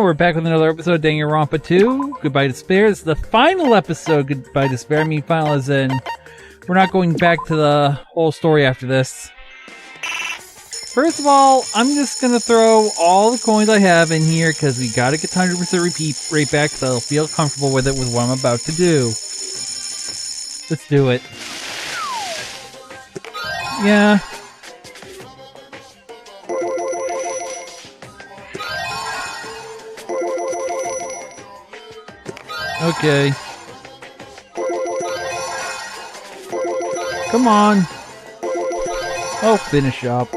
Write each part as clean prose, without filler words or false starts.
we're back with another episode of Danganronpa 2, Goodbye Despair. This is the final episode, Goodbye Despair. I mean, final as in, we're not going back to the whole story after this. First of all, I'm just gonna throw all the coins I have in here, because we gotta get 100% repeat rate back, so I'll feel comfortable with it with what I'm about to do. Let's do it. Yeah. Okay. Come on. Oh, finish up.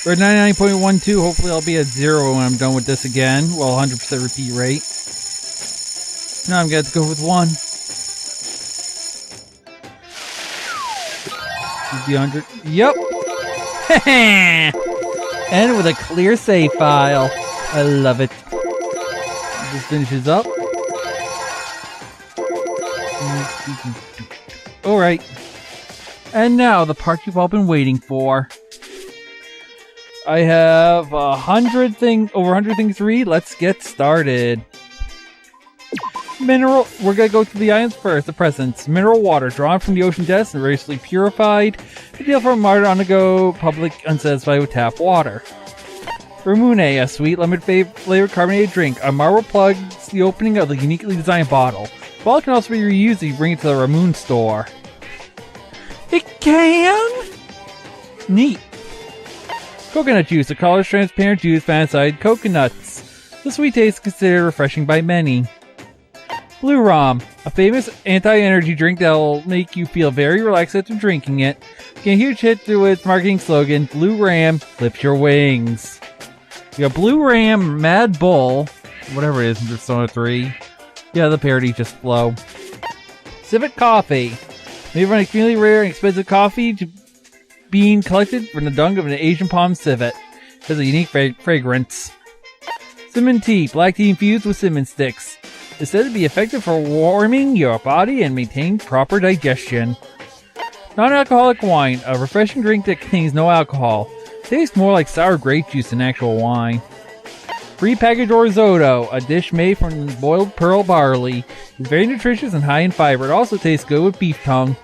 We're at 99.12. Hopefully I'll be at 0 when I'm done with this again. Well, 100% repeat rate. Now I'm going to go with 1. The 100. Yep. And with a clear save file. I love it. This finishes up. Alright. And now, the part you've all been waiting for. I have over 100 things to read. Let's get started. Mineral. We're gonna go to the islands first. The presents. Mineral water drawn from the ocean depths and variously purified. Ideal for a martyr on the go, public unsatisfied with tap water. Ramune, a sweet lemon-flavored carbonated drink. A marble plugs the opening of the uniquely designed bottle. The bottle can also be reused if you bring it to the Ramune store. It can? Neat. Coconut juice, a colorless transparent juice found inside coconuts. The sweet taste is considered refreshing by many. Blue Rum, a famous anti-energy drink that will make you feel very relaxed after drinking it. Get a huge hit to its marketing slogan, Blue Ram, lift your wings. You got Blue Ram, Mad Bull, whatever it is in Persona 3. Yeah, the parody just flow. Civet Coffee, made from an extremely rare and expensive coffee bean collected from the dung of an Asian palm civet. It has a unique fragrance. Cinnamon tea, black tea infused with cinnamon sticks. It's said to be effective for warming your body and maintaining proper digestion. Non-alcoholic wine, a refreshing drink that contains no alcohol. Tastes more like sour grape juice than actual wine. Pre-packaged risotto, a dish made from boiled pearl barley. It's very nutritious and high in fiber. It also tastes good with beef tongue.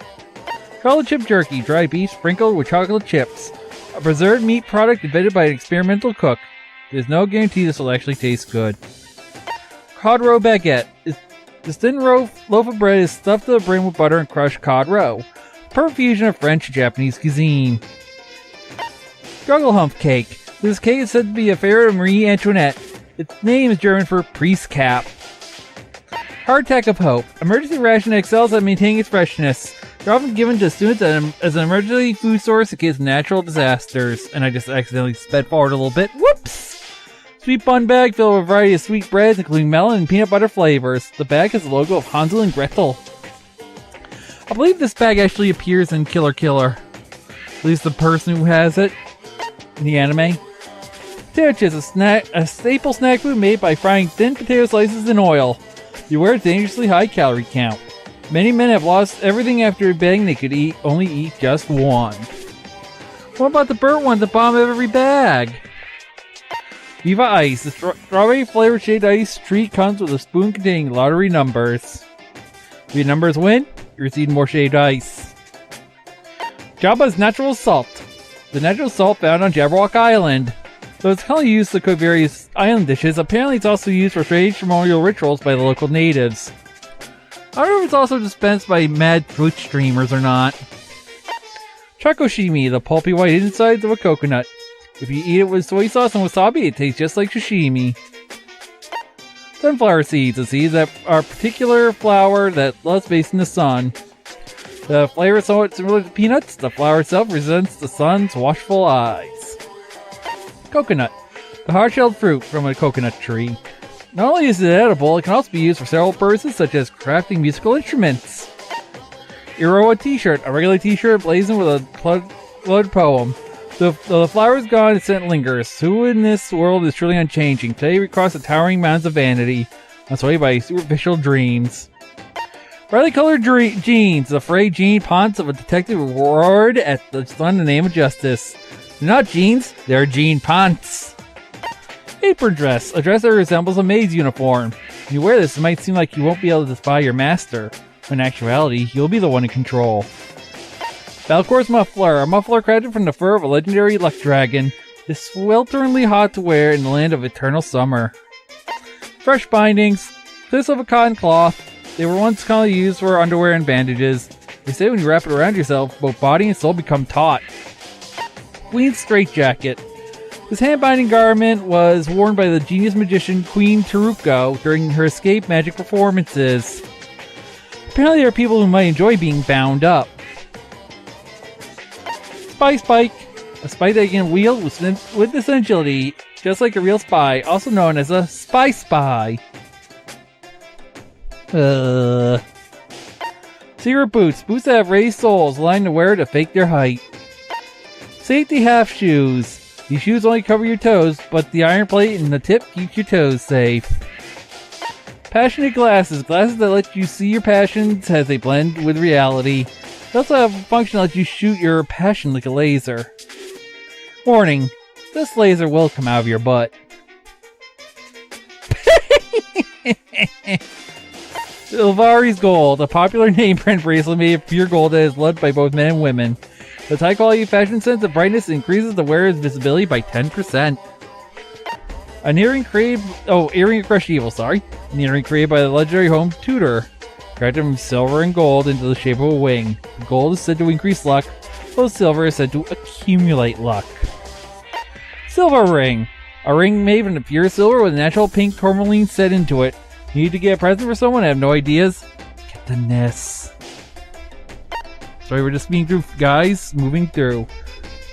Chocolate chip jerky, dry beef sprinkled with chocolate chips. A preserved meat product invented by an experimental cook. There's no guarantee this will actually taste good. Cod roe baguette. This thin loaf of bread is stuffed to the brim with butter and crushed cod roe. A perfect fusion of French and Japanese cuisine. Struggle hump cake. This cake is said to be a favorite of Marie Antoinette. Its name is German for priest cap. Hardtack of hope. Emergency ration that excels at maintaining its freshness. They're often given to students as an emergency food source in case of natural disasters. And I just accidentally sped forward a little bit. Whoops! Sweet bun bag filled with a variety of sweet breads, including melon and peanut butter flavors. The bag has the logo of Hansel and Gretel. I believe this bag actually appears in Killer Killer. At least the person who has it in the anime. Potato chips, a staple snack food made by frying thin potato slices in oil. Beware of dangerously high calorie count. Many men have lost everything after betting they could only eat just one. What about the burnt one at the bottom of every bag? Viva Ice, the strawberry flavored shaved ice treat comes with a spoon containing lottery numbers. If your numbers win, you receive more shaved ice. Jabba's natural salt. The natural salt found on Jabberwock Island. Though it's commonly used to cook various island dishes, apparently it's also used for strange ceremonial rituals by the local natives. I don't know if it's also dispensed by mad Twitch streamers or not. Chakoshimi, the pulpy white insides of a coconut. If you eat it with soy sauce and wasabi, it tastes just like sashimi. Sunflower seeds, the seeds that are a particular flower that loves facing the sun. The flavor is somewhat similar to peanuts. The flower itself represents the sun's watchful eyes. Coconut, the hard-shelled fruit from a coconut tree. Not only is it edible, it can also be used for several purposes, such as crafting musical instruments. Iroha t-shirt, a regular t-shirt blazoned with a blood poem. The flower is gone, the scent lingers. Who in this world is truly unchanging? Today we cross the towering mountains of vanity, unswayed by superficial dreams. Brightly colored jeans. The frayed jean pants of a detective roared at the sun in the name of justice. They're not jeans, they're jean pants. Apron dress, a dress that resembles a maid's uniform. When you wear this, it might seem like you won't be able to defy your master. When in actuality, you'll be the one in control. Valcor's muffler, a muffler crafted from the fur of a legendary luck dragon, is swelteringly hot to wear in the land of eternal summer. Fresh bindings, this of a cotton cloth. They were once commonly used for underwear and bandages. They say when you wrap it around yourself, both body and soul become taut. Queen's straitjacket. This hand-binding garment was worn by the genius magician Queen Teruko during her escape magic performances. Apparently there are people who might enjoy being bound up. Spy spike. A spike that can wield with this agility, just like a real spy, also known as a spy. Secret boots. Boots that have raised soles, allowing the wearer to fake their height. Safety half shoes. These shoes only cover your toes, but the iron plate in the tip keeps your toes safe. Passionate glasses. Glasses that let you see your passions as they blend with reality. They also have a function that lets you shoot your passion like a laser. Warning. This laser will come out of your butt. Ilvari's Gold. A popular name brand bracelet made of pure gold that is loved by both men and women. With high quality fashion sense and brightness, increases the wearer's visibility by 10%. An earring created... earring of crushed evil, sorry. An earring created by the legendary home tutor. Crafted from silver and gold into the shape of a wing. The gold is said to increase luck, while silver is said to accumulate luck. Silver ring. A ring made from the pure silver with a natural pink tourmaline set into it. You need to get a present for someone and have no ideas? Get the NES. Sorry, we're just being through, guys. Moving through.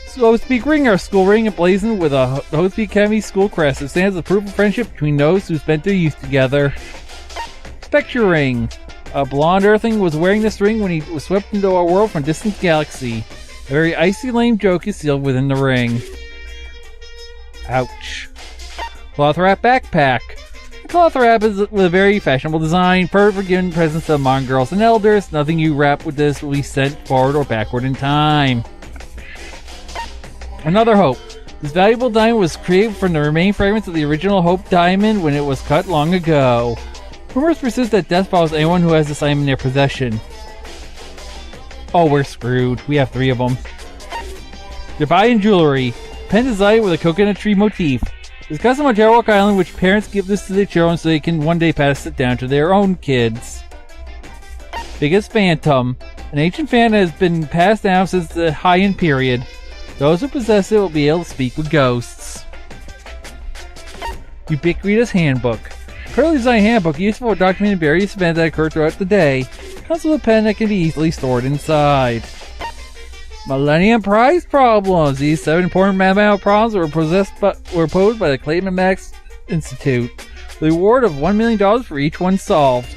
So Speak ring, our school ring, emblazoned with a Hostpeak Academy school crest. It stands as proof of friendship between those who spent their youth together. Spectre ring. A blonde earthling was wearing this ring when he was swept into a world from a distant galaxy. A very icy lame joke is sealed within the ring. Ouch. Cloth wrap backpack. The cloth wrap is with a very fashionable design, perfect for giving presents to among girls and elders. Nothing you wrap with this will be sent forward or backward in time. Another Hope. This valuable diamond was created from the remaining fragments of the original Hope diamond when it was cut long ago. Rumors persist that death follows anyone who has this item in their possession. Oh, we're screwed. We have 3 of them. Japan jewelry. Pen designed with a coconut tree motif. It's custom on Jabberwock Island, which parents give this to their children so they can one day pass it down to their own kids. Biggest Phantom. An ancient fan that has been passed down since the Heian period. Those who possess it will be able to speak with ghosts. Ubiquitous Handbook. A clearly designed handbook useful for documenting various events that occur throughout the day. Comes with a pen that can be easily stored inside. Millennium Prize Problems. These 7 important mathematical problems were posed by the Clayton and Max Institute. The reward of $1 million for each one solved.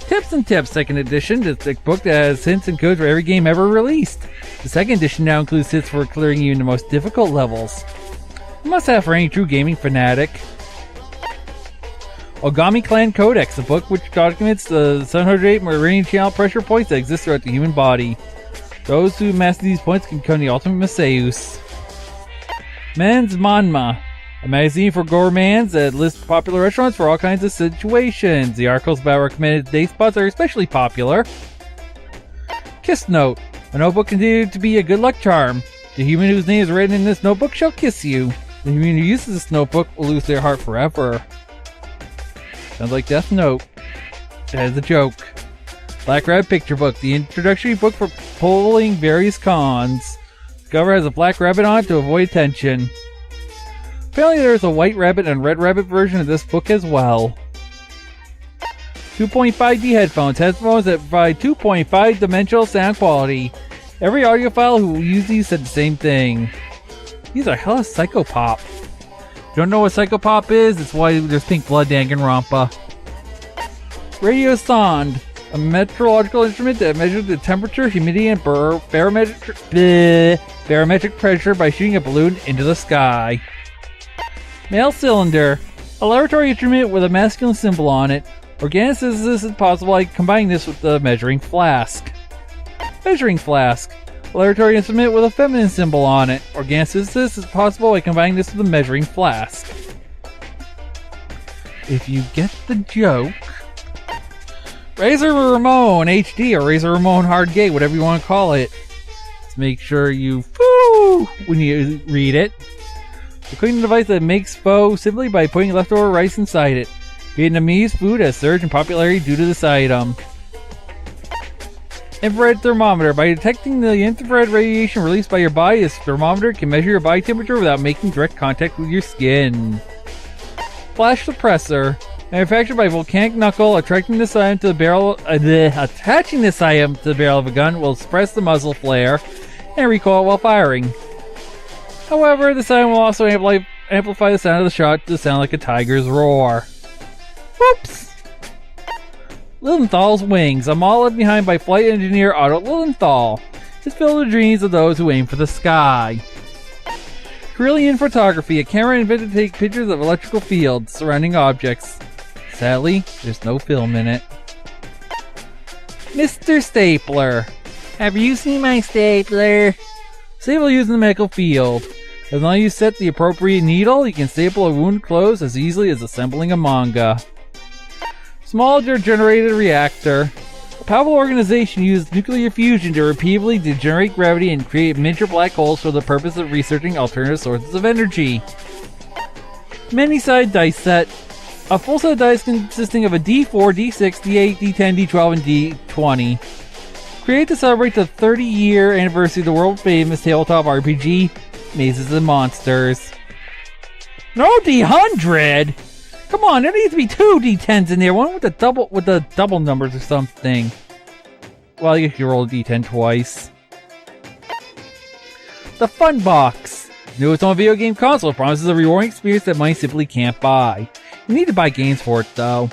Tips and Tips, 2nd edition. This thick book that has hints and codes for every game ever released. The 2nd edition now includes tips for clearing even the most difficult levels. A must-have for any true gaming fanatic. Ogami Clan Codex, a book which documents the 708 meridian channel pressure points that exist throughout the human body. Those who master these points can become the ultimate Maseus. Men's Manma, a magazine for gourmands that lists popular restaurants for all kinds of situations. The articles about recommended day spots are especially popular. Kiss Note, a notebook continued to be a good luck charm. The human whose name is written in this notebook shall kiss you. The human who uses this notebook will lose their heart forever. Sounds like Death Note. That is a joke. Black Rabbit Picture Book, the introductory book for pulling various cons. The cover has a black rabbit on it to avoid attention. Apparently there's a white rabbit and red rabbit version of this book as well. 2.5D headphones. Headphones that provide 2.5 dimensional sound quality. Every audiophile who will use these said the same thing. These are hella psychopop. If you don't know what psychopop is, it's why there's pink blood Danganronpa. Radio Sonde. A meteorological instrument that measures the temperature, humidity, and barometric pressure by shooting a balloon into the sky. Male Cylinder. A laboratory instrument with a masculine symbol on it. Organic synthesis is possible by combining this with the measuring flask. Measuring Flask. A laboratory instrument with a feminine symbol on it. Organic synthesis is possible by combining this with a measuring flask. If you get the joke... Razor Ramon HD or Razor Ramon Hard Gate, whatever you want to call it. Just make sure you foo when you read it. The cleaning device that makes pho simply by putting leftover rice inside it. Vietnamese food has surged in popularity due to this item. Infrared thermometer. By detecting the infrared radiation released by your body, this thermometer can measure your body temperature without making direct contact with your skin. Flash suppressor. Manufactured by Volcanic Knuckle, attaching this item to the barrel of a gun will suppress the muzzle flare and recoil while firing. However, this item will also amplify the sound of the shot to sound like a tiger's roar. Whoops! Lilienthal's wings. A model left behind by flight engineer Otto Lilienthal. It's filled with dreams of those who aim for the sky. Carillion photography. A camera invented to take pictures of electrical fields surrounding objects. Sadly, there's no film in it. Mr. Stapler. Have you seen my stapler? Staple used in the medical field. As long as you set the appropriate needle, you can staple a wound closed as easily as assembling a manga. Small generated reactor. A powerful organization used nuclear fusion to repeatedly degenerate gravity and create miniature black holes for the purpose of researching alternative sources of energy. Many-sided dice set. A full set of dice consisting of a D4, D6, D8, D10, D12, and D20. Created to celebrate the 30-year anniversary of the world-famous tabletop RPG, Mazes and Monsters. No D100! Come on, there needs to be 2 D10s in there, one with the double numbers or something. Well, I guess you roll a D10 twice. The Fun Box. Newest on video game console, promises a rewarding experience that money simply can't buy. You need to buy games for it, though.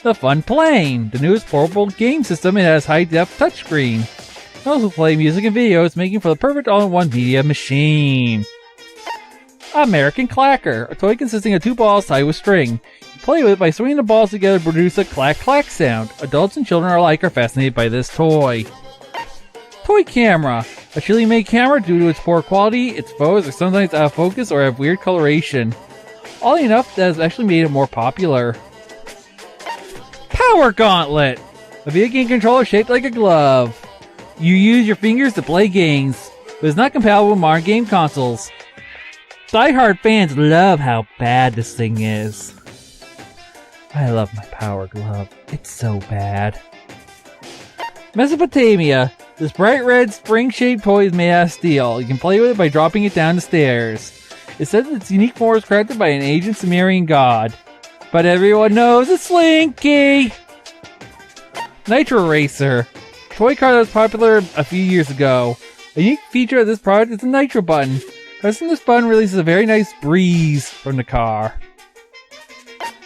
The Fun Plane. The newest portable game system. It has high-def touchscreen. You can also play music and videos, making for the perfect all-in-one media machine. American Clacker. A toy consisting of 2 balls tied with string. You play with it by swinging the balls together to produce a clack-clack sound. Adults and children alike are fascinated by this toy. Toy Camera. A chilly made camera. Due to its poor quality, its photos are sometimes out of focus or have weird coloration. Oddly enough, that has actually made it more popular. Power Gauntlet! A video game controller shaped like a glove. You use your fingers to play games, but it's not compatible with modern game consoles. Die-hard fans love how bad this thing is. I love my Power Glove. It's so bad. Mesopotamia. This bright red spring-shaped toy is made out of steel. You can play with it by dropping it down the stairs. It says its unique form was crafted by an ancient Sumerian god. But everyone knows it's Slinky! Nitro Racer. A toy car that was popular a few years ago. A unique feature of this product is the Nitro button. Pressing this button releases a very nice breeze from the car.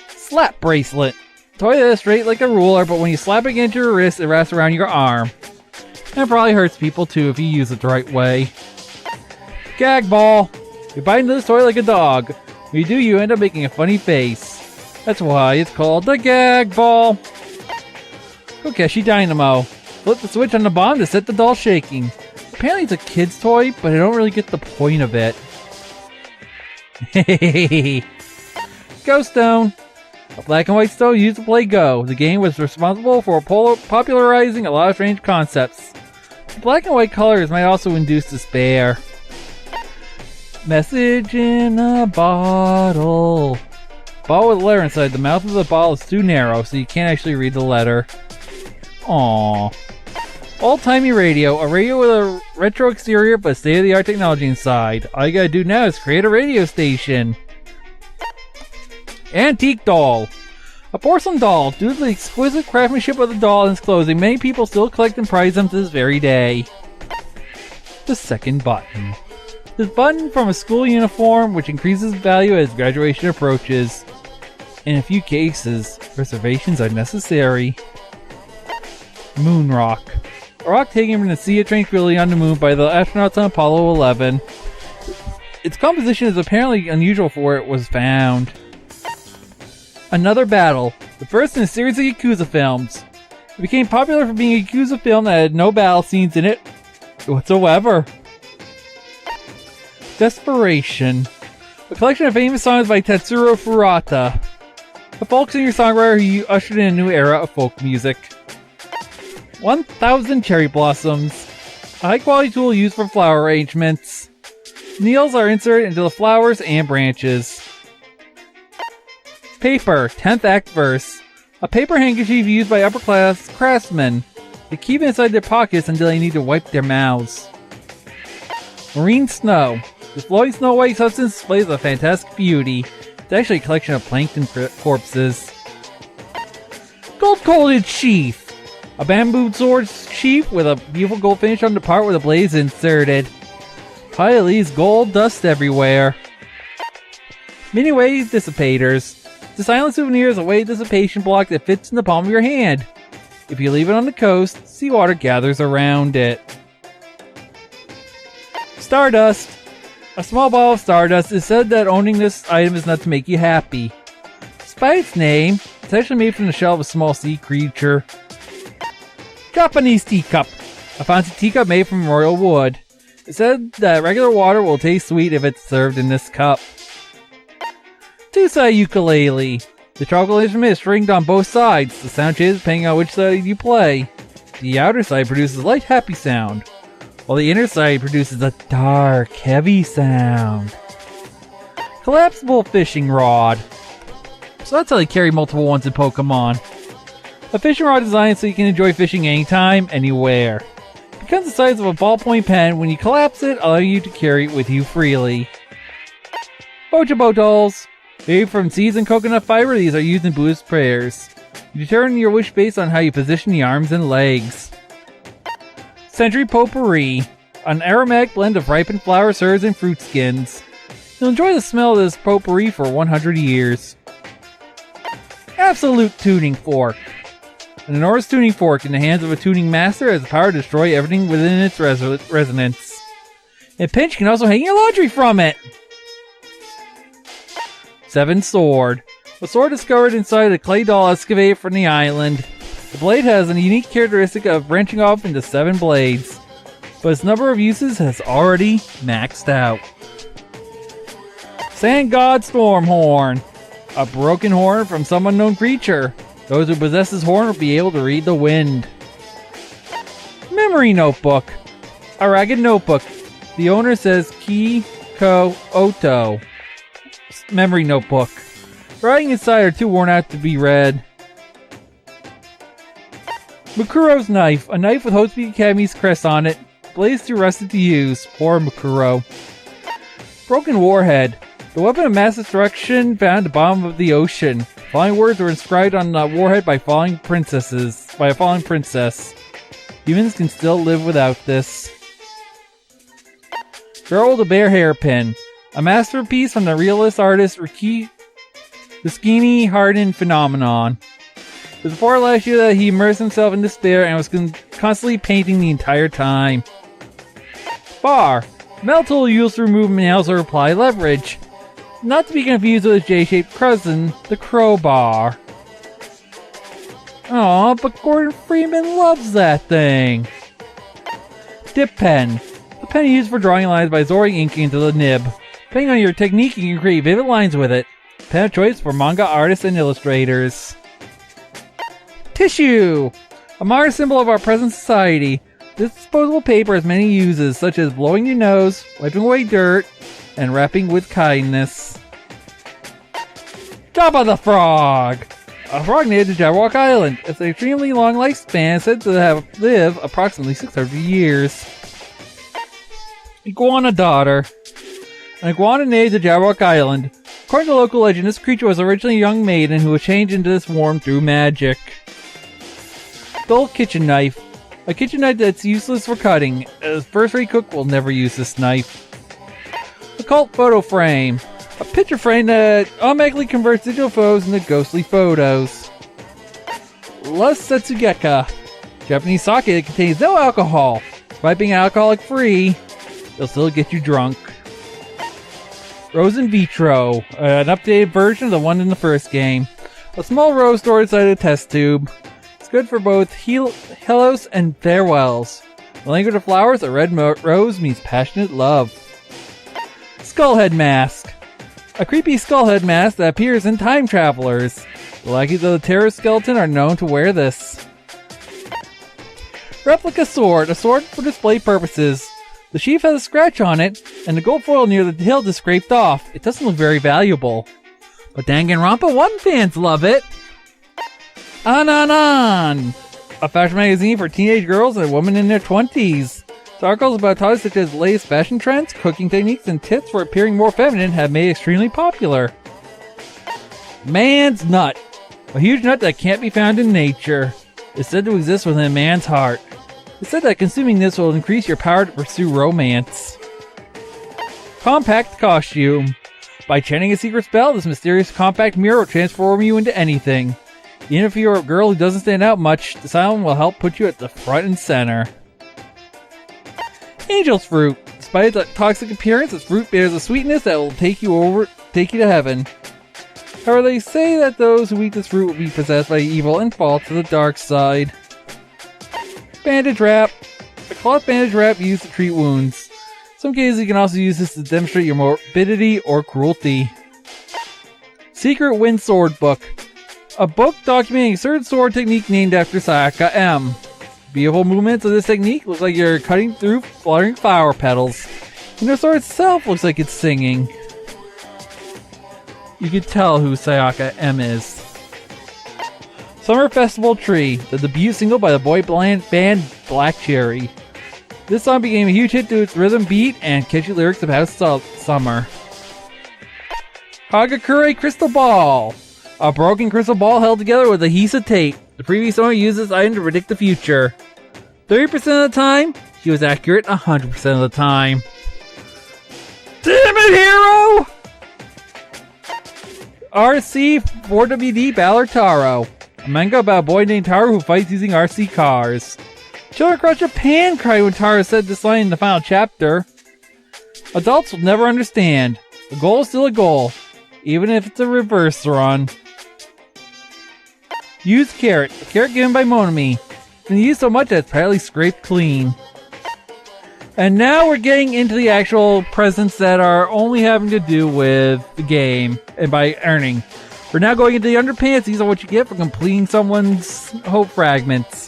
Slap Bracelet. A toy that is straight like a ruler, but when you slap it against your wrist, it wraps around your arm. And it probably hurts people too if you use it the right way. Gag Ball. You bite into this toy like a dog. When you do, you end up making a funny face. That's why it's called the Gag Ball. Kokeshi Dynamo. Flip the switch on the bottom to set the doll shaking. Apparently it's a kid's toy, but I don't really get the point of it. Go Stone. A black and white stone used to play Go. The game was responsible for popularizing a lot of strange concepts. The black and white colors might also induce despair. Message in a bottle. Bottle with a letter inside. The mouth of the bottle is too narrow, so you can't actually read the letter. Aww. Old-timey radio. A radio with a retro exterior but state-of-the-art technology inside. All you gotta do now is create a radio station. Antique Doll. A porcelain doll. Due to the exquisite craftsmanship of the doll and its clothing, many people still collect and prize them to this very day. The second button. This button from a school uniform, which increases value as graduation approaches. In a few cases, reservations are necessary. Moon Rock. A rock taken from the Sea of Tranquility on the moon by the astronauts on Apollo 11. Its composition is apparently unusual for where it was found. Another Battle. The first in a series of Yakuza films. It became popular for being a Yakuza film that had no battle scenes in it, whatsoever. Desperation. A collection of famous songs by Tetsuro Furata, a folk singer-songwriter who ushered in a new era of folk music. 1,000 cherry blossoms. A high-quality tool used for flower arrangements. Needles are inserted into the flowers and branches. Paper, 10th act verse. A paper handkerchief used by upper-class craftsmen. They keep it inside their pockets until they need to wipe their mouths. Marine snow. This floating snow-white substance displays a fantastic beauty. It's actually a collection of plankton corpses. Gold-coated sheath. A bamboo sword sheath with a beautiful gold finish on the part where the blade is inserted. Pile leaves gold dust everywhere. Mini wave dissipators. The silent souvenir is a wave dissipation block that fits in the palm of your hand. If you leave it on the coast, seawater gathers around it. Stardust. A small ball of stardust. Is said that owning this item is not to make you happy. Despite its name, it's actually made from the shell of a small sea creature. Japanese teacup. A fancy teacup made from royal wood. It's said that regular water will taste sweet if it's served in this cup. Two-side ukulele. The chocolate instrument is stringed on both sides. The sound changes depending on which side you play. The outer side produces a light, happy sound, while the inner side produces a dark, heavy sound. Collapsible fishing rod. So that's how they carry multiple ones in Pokemon. A fishing rod designed so you can enjoy fishing anytime, anywhere. It becomes the size of a ballpoint pen when you collapse it, allowing you to carry it with you freely. Bochobo dolls. Made from seeds and coconut fiber, these are used in Buddhist prayers. You determine your wish based on how you position the arms and legs. Century Potpourri. An aromatic blend of ripened flowers, herbs, and fruit skins. You'll enjoy the smell of this potpourri for 100 years. Absolute Tuning Fork. An enormous tuning fork in the hands of a tuning master has the power to destroy everything within its resonance. And pinch can also hang your laundry from it! 7 Sword. A sword discovered inside a clay doll excavated from the island. The blade has a unique characteristic of branching off into 7 blades, but its number of uses has already maxed out. Sand God Stormhorn. A broken horn from some unknown creature. Those who possess this horn will be able to read the wind. Memory Notebook. A ragged notebook. The owner says Ki Ko Oto. Memory Notebook. Writing inside are too worn out to be read. Mukuro's Knife. A knife with Hotspeed Academy's crest on it. Blades too rusted to use. Poor Mukuro. Broken Warhead. The weapon of mass destruction found at the bottom of the ocean. Falling words were inscribed on the warhead by a falling princess. Humans can still live without this. Girl with a Bare Hairpin. A masterpiece from the realist artist Ruskini Harden Phenomenon. It was before last year that he immersed himself in despair and was constantly painting the entire time. Bar. Metal tool used to remove nails or apply leverage. Not to be confused with its J-shaped cousin, the crowbar. Aw, but Gordon Freeman loves that thing. Dip pen. A pen used for drawing lines by absorbing ink into the nib. Depending on your technique, you can create vivid lines with it. Pen of choice for manga artists and illustrators. Tissue! A modern symbol of our present society. This disposable paper has many uses, such as blowing your nose, wiping away dirt, and wrapping with kindness. Jabba the Frog! A frog native to Jabberwock Island. It's an extremely long lifespan, said to have lived approximately 600 years. Iguana Daughter. An iguana native to Jabberwock Island. According to local legend, this creature was originally a young maiden who was changed into this form through magic. Dull kitchen knife. A kitchen knife that's useless for cutting. A first-rate cook will never use this knife. Occult photo frame. A picture frame that automatically converts digital photos into ghostly photos. Lust Setsugeka. Japanese sake that contains no alcohol. Despite being alcoholic free, it'll still get you drunk. Rose in Vitro. An updated version of the one in the first game. A small rose stored inside a test tube. It's good for both hellos and farewells. The language of flowers, a red rose means passionate love. Skullhead mask. A creepy skullhead mask that appears in Time Travelers. The lackeys of the terror skeleton are known to wear this. Replica sword. A sword for display purposes. The sheath has a scratch on it, and the gold foil near the hilt is scraped off. It doesn't look very valuable. But Danganronpa 1 fans love it! On! A fashion magazine for teenage girls and women in their 20s. The articles about topics such as latest fashion trends, cooking techniques, and tips for appearing more feminine have made it extremely popular. Man's nut. A huge nut that can't be found in nature. It's said to exist within a man's heart. It's said that consuming this will increase your power to pursue romance. Compact costume. By chanting a secret spell, this mysterious compact mirror will transform you into anything. Even if you're a girl who doesn't stand out much, this item will help put you at the front and center. Angel's fruit. Despite its toxic appearance, this fruit bears a sweetness that will take you to heaven. However, they say that those who eat this fruit will be possessed by evil and fall to the dark side. Bandage wrap. A cloth bandage wrap used to treat wounds. In some cases, you can also use this to demonstrate your morbidity or cruelty. Secret Wind Sword Book. A book documenting a certain sword technique named after Sayaka M. Beautiful movements of this technique looks like you're cutting through fluttering flower petals. And the sword itself looks like it's singing. You can tell who Sayaka M is. Summer Festival Tree, the debut single by the boy band Black Cherry. This song became a huge hit due to its rhythm beat and catchy lyrics about summer. Hagakure Crystal Ball. A broken crystal ball held together with adhesive tape. The previous owner used this item to predict the future. 30% of the time, she was accurate 100% of the time. Damn it, hero! RC 4WD Ballard Taro. A manga about a boy named Taro who fights using RC cars. Children across Japan cried when Taro said this line in the final chapter. Adults will never understand. A goal is still a goal, even if it's a reverse run. Used carrot. A carrot given by Monami. It's been used so much that it's practically scraped clean. And now we're getting into the actual presents that are only having to do with the game and by earning. We're now going into the underpants. These are what you get for completing someone's hope fragments.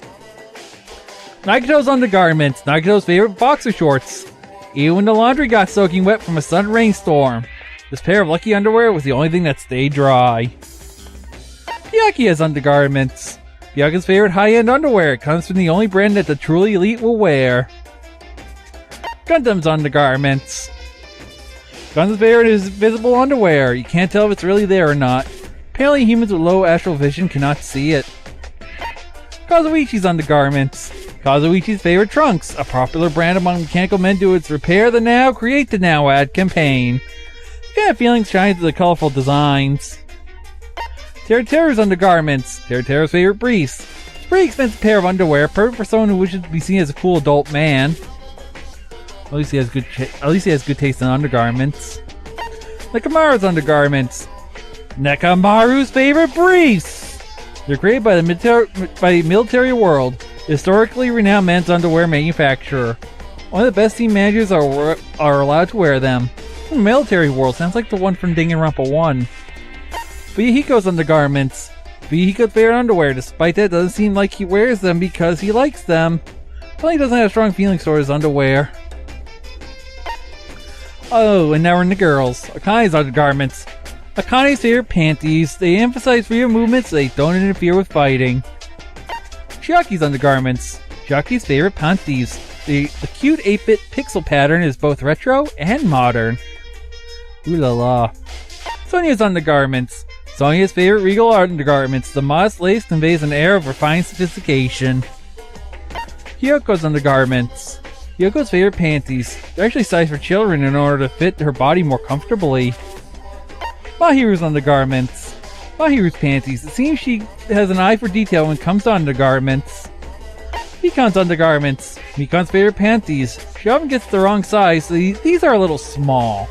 Nagito's undergarments. Nagito's favorite boxer shorts. Even when the laundry got soaking wet from a sudden rainstorm. This pair of lucky underwear was the only thing that stayed dry. Byakuya's undergarments. Byakuya's favorite high-end underwear. It comes from the only brand that the truly elite will wear. Gundam's undergarments. Gundam's favorite is visible underwear. You can't tell if it's really there or not. Apparently humans with low astral vision cannot see it. Kazuichi's undergarments. Kazuichi's favorite trunks. A popular brand among mechanical men due to its Repair the Now, Create the Now ad campaign. Yeah, feelings shine through the colorful designs. Teruteru's undergarments. Teruteru's favorite briefs. It's a pretty expensive pair of underwear, perfect for someone who wishes to be seen as a cool adult man. At least he has good taste in undergarments. Nekamaru's undergarments. Nekamaru's favorite briefs. They're created by the military world, historically renowned men's underwear manufacturer. Only the best team managers are allowed to wear them. Military world sounds like the one from Danganronpa 1. Fuyuhiko's undergarments. Fuyuhiko's favorite underwear. Despite that, it doesn't seem like he wears them because he likes them. He doesn't have strong feelings toward his underwear. Oh, and now we're in the girls. Akane's undergarments. Akane's favorite panties. They emphasize freedom movements so they don't interfere with fighting. Chiaki's undergarments. Chiaki's favorite panties. The cute 8-bit pixel pattern is both retro and modern. Ooh la la. Sonya's undergarments. Sonya's favorite regal undergarments. The modest lace conveys an air of refined sophistication. Hyoko's undergarments. Hyoko's favorite panties. They're actually sized for children in order to fit her body more comfortably. Mahiru's undergarments. Mahiru's panties. It seems she has an eye for detail when it comes to undergarments. Mikan's undergarments. Mikan's favorite panties. She often gets the wrong size, so these are a little small.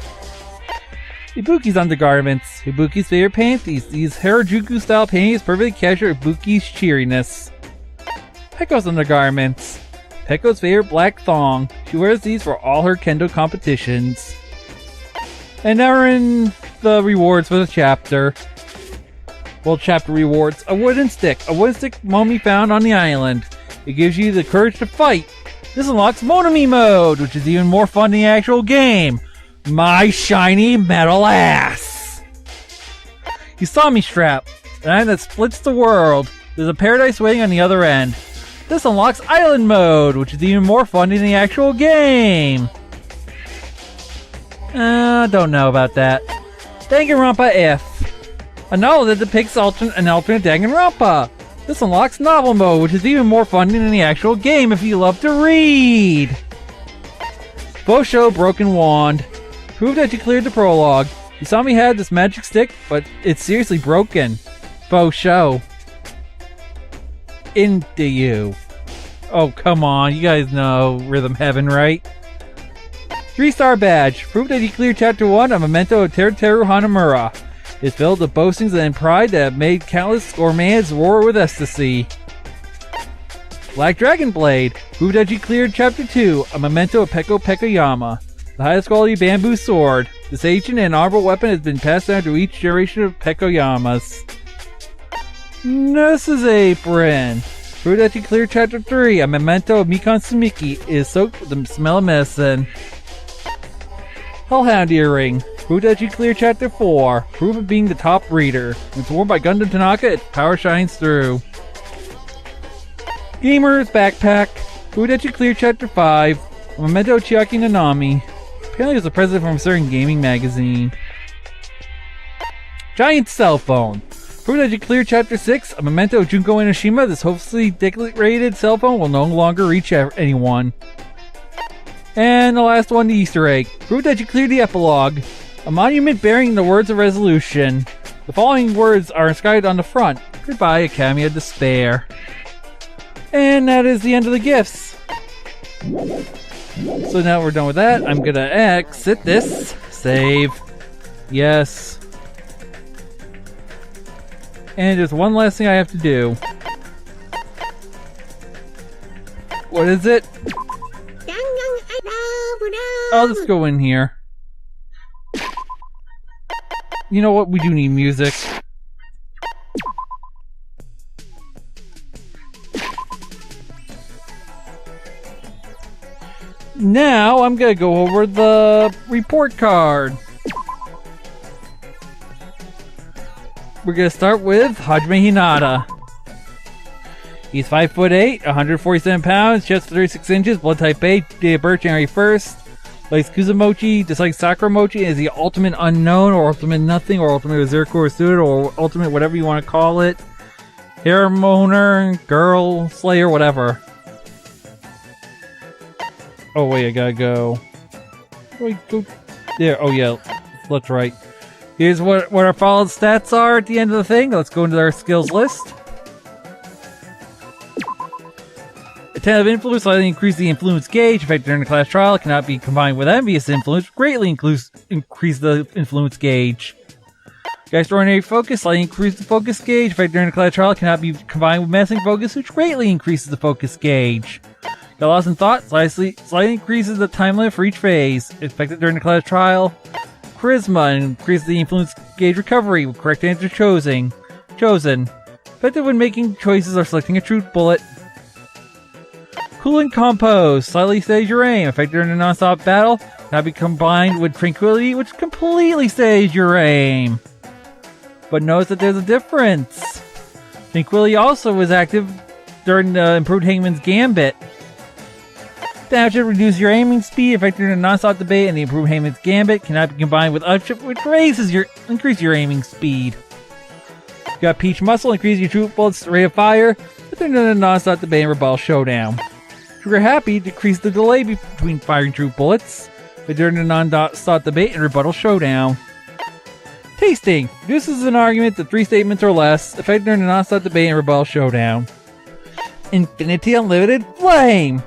Ibuki's undergarments. Ibuki's favorite panties. These Harajuku style panties perfectly capture Ibuki's cheeriness. Heiko's undergarments. Pecco's favorite black thong. She wears these for all her kendo competitions. And now we're in the rewards for the chapter. Well, chapter rewards. A wooden stick. A wooden stick Momi found on the island. It gives you the courage to fight. This unlocks Monami mode, which is even more fun than the actual game. My shiny metal ass. Usami strap. An item that splits the world. There's a paradise waiting on the other end. This unlocks island mode, which is even more fun than the actual game. Don't know about that. Danganronpa If. A novel that depicts an alternate Danganronpa. This unlocks novel mode, which is even more fun than the actual game if you love to read. Bosho Broken Wand. Prove that you cleared the prologue. Usami had this magic stick, but it's seriously broken. Bosho. Into you. Oh, come on. You guys know Rhythm Heaven, right? 3-star badge. Prove that you cleared Chapter 1 of Memento of Teruteru Hanamura. It's filled with boastings and pride that have made countless gourmets roar with ecstasy. Black Dragon Blade. Prove that you cleared Chapter 2 of Memento of Peko Pekoyama. The highest quality bamboo sword. This ancient and honorable weapon has been passed down to each generation of Pekoyamas. Nurse's Apron. Prove that you cleared Chapter 3 of Memento of Mikan Sumiki is soaked with the smell of medicine. Hellhound Earring. Prove that you cleared Chapter 4. Proof of being the top reader. When it's worn by Gundam Tanaka, its power shines through. Gamer's Backpack. Prove that you cleared Chapter 5. Memento Chiaki Nanami. Apparently it's a present from a certain gaming magazine. Giant Cell Phone. Prove that you cleared Chapter 6 of Memento Junko Enoshima. This hopefully decorated cell phone will no longer reach anyone. And the last one, the Easter egg. Prove that you cleared the epilogue. A monument bearing the words of resolution. The following words are inscribed on the front. Goodbye, Academy of Despair. And that is the end of the gifts. So now we're done with that. I'm gonna exit this. Save. Yes. And there's one last thing I have to do. What is it? I'll just go in here. You know what? We do need music. Now I'm gonna go over the report card. We're gonna start with Hajime Hinata. He's 5'8", 147 pounds, chest 36 inches, blood type A, date of birth January 1st. Likes Kuzumochi, dislikes Sakuramochi, is the ultimate unknown, or ultimate nothing, or ultimate Berserker or student, or ultimate whatever you want to call it. Hairmoner, girl, slayer, whatever. Oh wait, I gotta go. Wait, go there. Oh yeah, that's right. Here's what our followed stats are at the end of the thing. Let's go into our skills list. Attentive influence slightly increase the influence gauge. Effect during the class trial cannot be combined with envious influence. Greatly increase the influence gauge. Extraordinary focus slightly increase the focus gauge. Effect during the class trial cannot be combined with menacing focus, which greatly increases the focus gauge. Got lost in thought slightly increases the time limit for each phase. Effected during the class trial. Charisma increases the influence gauge recovery with correct answer chosen. Effective when making choices or selecting a truth bullet. Cool and Compose slightly stays your aim. Effective during a non-stop battle cannot be combined with Tranquility, which completely stays your aim. But notice that there's a difference. Tranquility also was active during the improved Hangman's Gambit. Damage should reduce your aiming speed. Effective during a non-stop debate, and the improved Hangman's Gambit cannot be combined with Upshift, which increase your aiming speed. You got Peach Muscle, increase your troop bullets rate of fire. But during a non-stop debate and Rebel Showdown. Trigger Happy, decrease the delay between firing troop bullets. But during a non-stop debate and Rebuttal Showdown. Tasting, reduces an argument to 3 statements or less. Effective during a non-stop debate and Rebuttal Showdown. Infinity Unlimited Flame.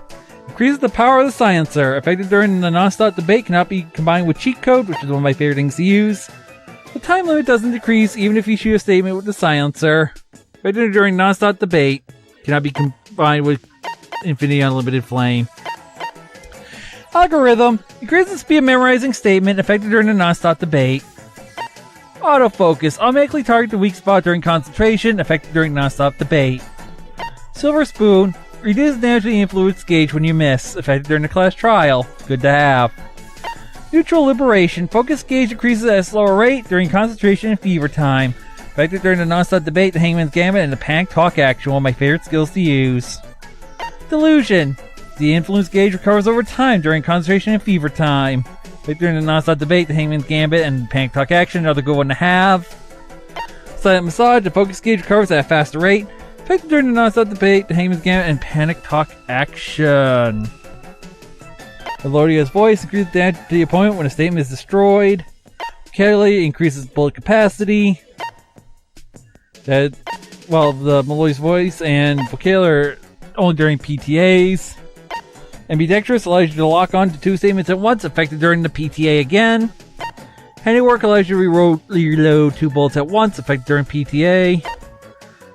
Increases the power of the silencer. Effective during the non-stop debate cannot be combined with cheat code, which is one of my favorite things to use. The time limit doesn't decrease even if you shoot a statement with the silencer. Effective during non-stop debate cannot be combined with Infinity Unlimited Flame. Algorithm. Increases the speed of memorizing statement affected during the non-stop debate. Autofocus. Automatically target the weak spot during concentration affected during non-stop debate. Silver Spoon. Reduce damage to the influence gauge when you miss affected during the class trial. Good to have. Neutral Liberation. Focus gauge increases at a slower rate during concentration and fever time. Affected during the non-stop debate, the Hangman's Gambit, and the Panic Talk Action, one of my favorite skills to use. Delusion. The influence gauge recovers over time during concentration and fever time. Affected during the non-stop debate, the Hangman's Gambit, and Panic Talk Action, another good one to have. Silent Massage. The focus gauge recovers at a faster rate. Affected during the non-stop debate, the Hangman's Gambit, and Panic Talk Action. Elodia's Voice increases damage to the opponent when a statement is destroyed. Vocabulary increases bullet capacity. The Melodious Voice and Vocabulary are only during PTAs. Ambidextrous allows you to lock on to two statements at once, affected during the PTA again. Handiwork allows you to reload two bullets at once, affected during PTA.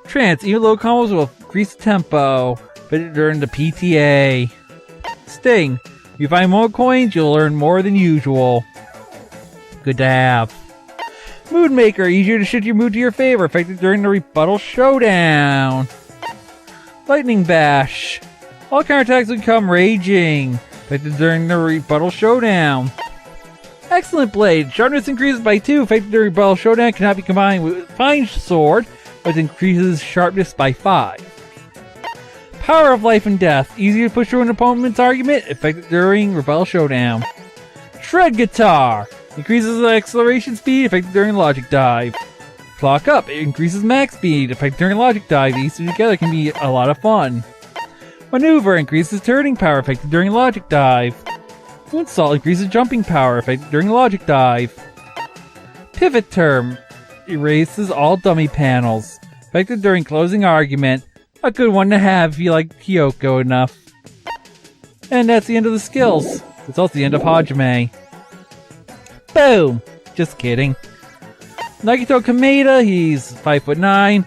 Trance, even low combos will increase the tempo, affected during the PTA. Sting, if you find more coins, you'll earn more than usual. Good to have. Mood Maker, easier to shift your mood to your favor, affected during the Rebuttal Showdown. Lightning Bash. All counterattacks become raging, affected during the Rebuttal Showdown. Excellent Blade. Sharpness increases by 2, affected during Rebuttal Showdown, cannot be combined with Fine Sword, but increases sharpness by 5. Power of Life and Death. Easier to push through an opponent's argument, affected during Rebuttal Showdown. Shred Guitar. Increases the acceleration speed, affected during Logic Dive. Clock Up. It increases max speed, affected during Logic Dive. These two together can be a lot of fun. Maneuver increases turning power, affected during Logic Dive. Moonsault increases jumping power, affected during Logic Dive. Pivot Term erases all dummy panels, affected during closing argument. A good one to have if you like Kyoko enough. And that's the end of the skills. It's also the end of Hajime. Boom! Just kidding. Nagito Kameda, he's 5'9",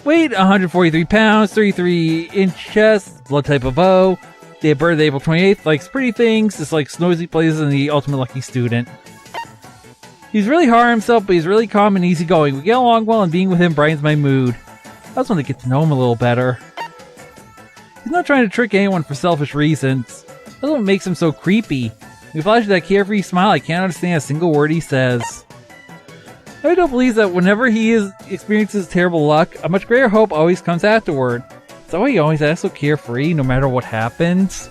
weight 143 pounds, 33-inch chest, blood type of O, date of birth April 28th, likes pretty things, dislikes noisy places, and the ultimate lucky student. He's really hard on himself, but he's really calm and easygoing. We get along well, and being with him brightens my mood. I just want to get to know him a little better. He's not trying to trick anyone for selfish reasons. That's what makes him so creepy. He flashes that carefree smile, I can't understand a single word he says. I don't believe that whenever he experiences terrible luck, a much greater hope always comes afterward. Is that why he always acts so carefree, no matter what happens?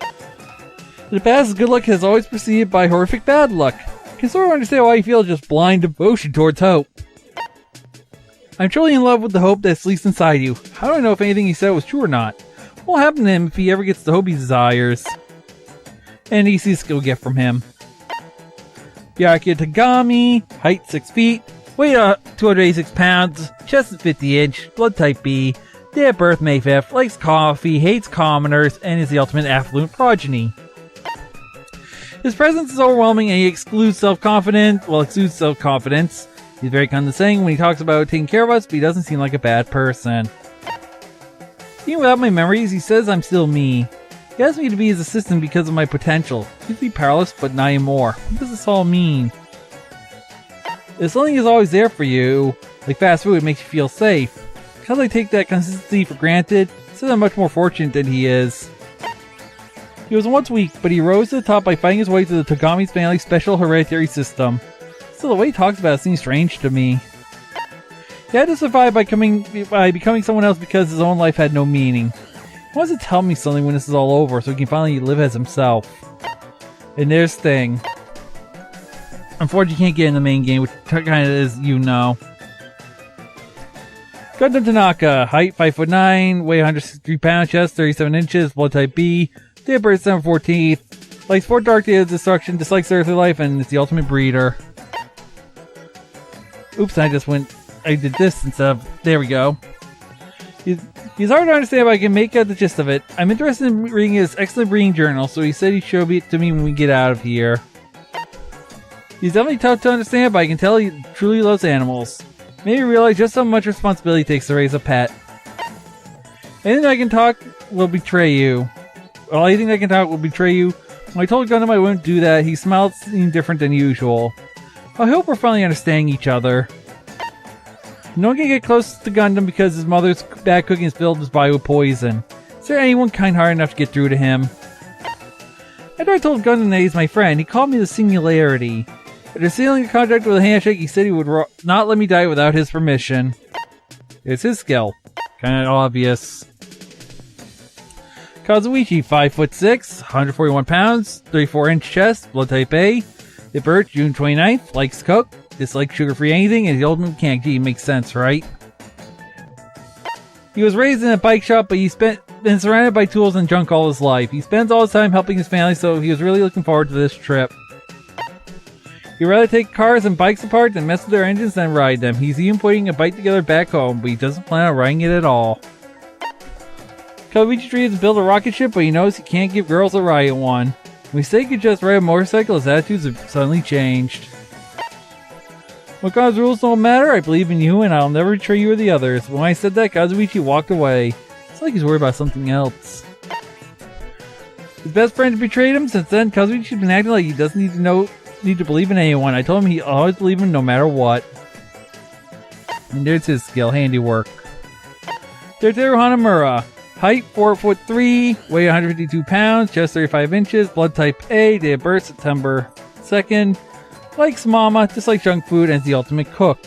In the past, good luck has always preceded by horrific bad luck. I can sort of understand why you feel just blind devotion towards hope. I'm truly in love with the hope that sleeps inside you. How do I know if anything he said was true or not? What will happen to him if he ever gets the hope he desires? And easy skill gift from him. Byakuya Tagami, height 6 feet, weight 286 pounds, chest is 50-inch, blood type B, date of birth May 5th, likes coffee, hates commoners, and is the ultimate affluent progeny. His presence is overwhelming and he exudes self-confidence. He's very condescending when he talks about taking care of us, but he doesn't seem like a bad person. Even without my memories, he says I'm still me. He asked me to be his assistant because of my potential. He used to be powerless, but not anymore. What does this all mean? If something is always there for you, like fast food, it makes you feel safe. Because I take that consistency for granted, he says I'm much more fortunate than he is. He was once weak, but he rose to the top by fighting his way to the Tagami's family's special hereditary system. Still, the way he talks about it seems strange to me. He had to survive by becoming someone else because his own life had no meaning. He wants to tell me something when this is all over so he can finally live as himself. And there's Thing. Unfortunately, you can't get in the main game, which kind of is, you know. Gundam Tanaka, height 5'9", weight 163 pounds, chest 37 inches, blood type B, date of birth December 14th, likes 4 Dark Days of Destruction, dislikes earthly life, and is the ultimate breeder. Oops, I did this instead of, there we go. He's hard to understand, but I can make out the gist of it. I'm interested in reading his excellent breeding journal, so he said he'd show it to me when we get out of here. He's definitely tough to understand, but I can tell he truly loves animals. Made me realize just how much responsibility it takes to raise a pet. Anything I can talk will betray you. Well, anything I can talk will betray you. When I told Gundam I wouldn't do that, he smiled, seemed different than usual. I hope we're finally understanding each other. No one can get close to Gundam because his mother's bad cooking is filled his body with poison. Is there anyone kind-hearted enough to get through to him? After I told Gundam that he's my friend, he called me the Singularity. After sealing a contract with a handshake, he said he would not let me die without his permission. It's his skill. Kinda obvious. Kazuichi, 5'6", 141 pounds, 34-inch chest, blood type A. Hit birth June 29th, likes cook, dislikes sugar-free anything, and the ultimate mechanic. Gee, makes sense, right? He was raised in a bike shop, but he's been surrounded by tools and junk all his life. He spends all his time helping his family, so he was really looking forward to this trip. He'd rather take cars and bikes apart than mess with their engines than ride them. He's even putting a bike together back home, but he doesn't plan on riding it at all. Kazuichi dreams to build a rocket ship, but he knows he can't give girls a ride in one. When he said he could just ride a motorcycle, his attitudes have suddenly changed. Mikan's rules don't matter. I believe in you, and I'll never betray you or the others. When I said that, Kazuichi walked away. It's like he's worried about something else. His best friend betrayed him. Since then, Kazuichi's been acting like he doesn't need to believe in anyone. I told him he'd always believe in him no matter what. And there's his skill, handiwork. Teruteru Hanamura. Height 4'3", weight 152 pounds, chest 35 inches, blood type A, date of birth September 2nd. Likes mama, dislikes junk food, and is the ultimate cook.